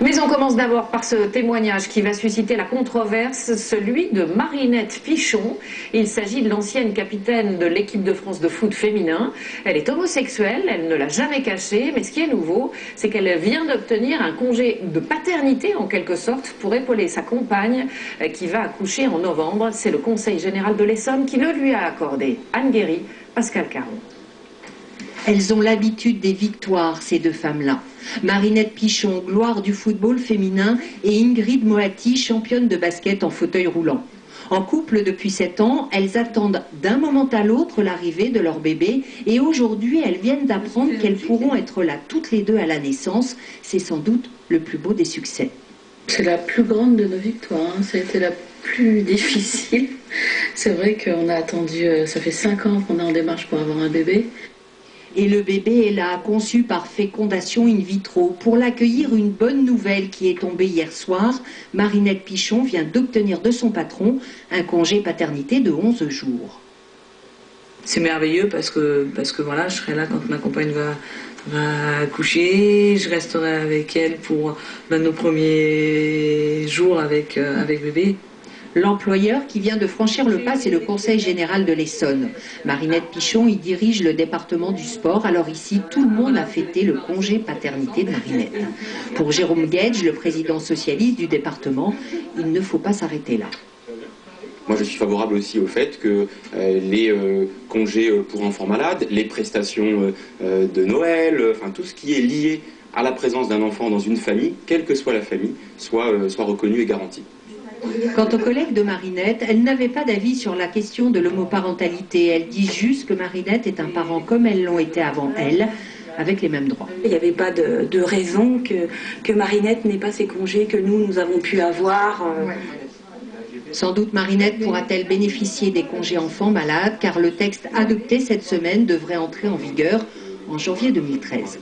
Mais on commence d'abord par ce témoignage qui va susciter la controverse, celui de Marinette Pichon. Il s'agit de l'ancienne capitaine de l'équipe de France de foot féminin. Elle est homosexuelle, elle ne l'a jamais caché, mais ce qui est nouveau, c'est qu'elle vient d'obtenir un congé de paternité en quelque sorte pour épauler sa compagne qui va accoucher en novembre. C'est le Conseil général de l'Essonne qui le lui a accordé. Anne Guéry, Pascal Caron. Elles ont l'habitude des victoires, ces deux femmes-là. Marinette Pichon, gloire du football féminin, et Ingrid Moati, championne de basket en fauteuil roulant. En couple depuis 7 ans, elles attendent d'un moment à l'autre l'arrivée de leur bébé et aujourd'hui, elles viennent d'apprendre qu'elles pourront être là toutes les deux à la naissance. C'est sans doute le plus beau des succès. C'est la plus grande de nos victoires, hein. Ça a été la plus difficile. C'est vrai qu'on a attendu, ça fait 5 ans qu'on est en démarche pour avoir un bébé. Et le bébé est là, conçu par fécondation in vitro. Pour l'accueillir, une bonne nouvelle qui est tombée hier soir. Marinette Pichon vient d'obtenir de son patron un congé paternité de 11 jours. C'est merveilleux parce que voilà, je serai là quand ma compagne va accoucher, je resterai avec elle pour nos premiers jours avec bébé. L'employeur qui vient de franchir le pas, c'est le Conseil général de l'Essonne. Marinette Pichon y dirige le département du sport, alors ici, tout le monde a fêté le congé paternité de Marinette. Pour Jérôme Guedj, le président socialiste du département, il ne faut pas s'arrêter là. Moi, je suis favorable aussi au fait que les congés pour enfants malades, les prestations de Noël, enfin tout ce qui est lié à la présence d'un enfant dans une famille, quelle que soit la famille, soit reconnu et garanti. Quant aux collègues de Marinette, elle n'avait pas d'avis sur la question de l'homoparentalité. Elle dit juste que Marinette est un parent comme elles l'ont été avant elle, avec les mêmes droits. Il n'y avait pas de raison que Marinette n'ait pas ces congés que nous avons pu avoir. Sans doute Marinette pourra-t-elle bénéficier des congés enfants malades, car le texte adopté cette semaine devrait entrer en vigueur en janvier 2013.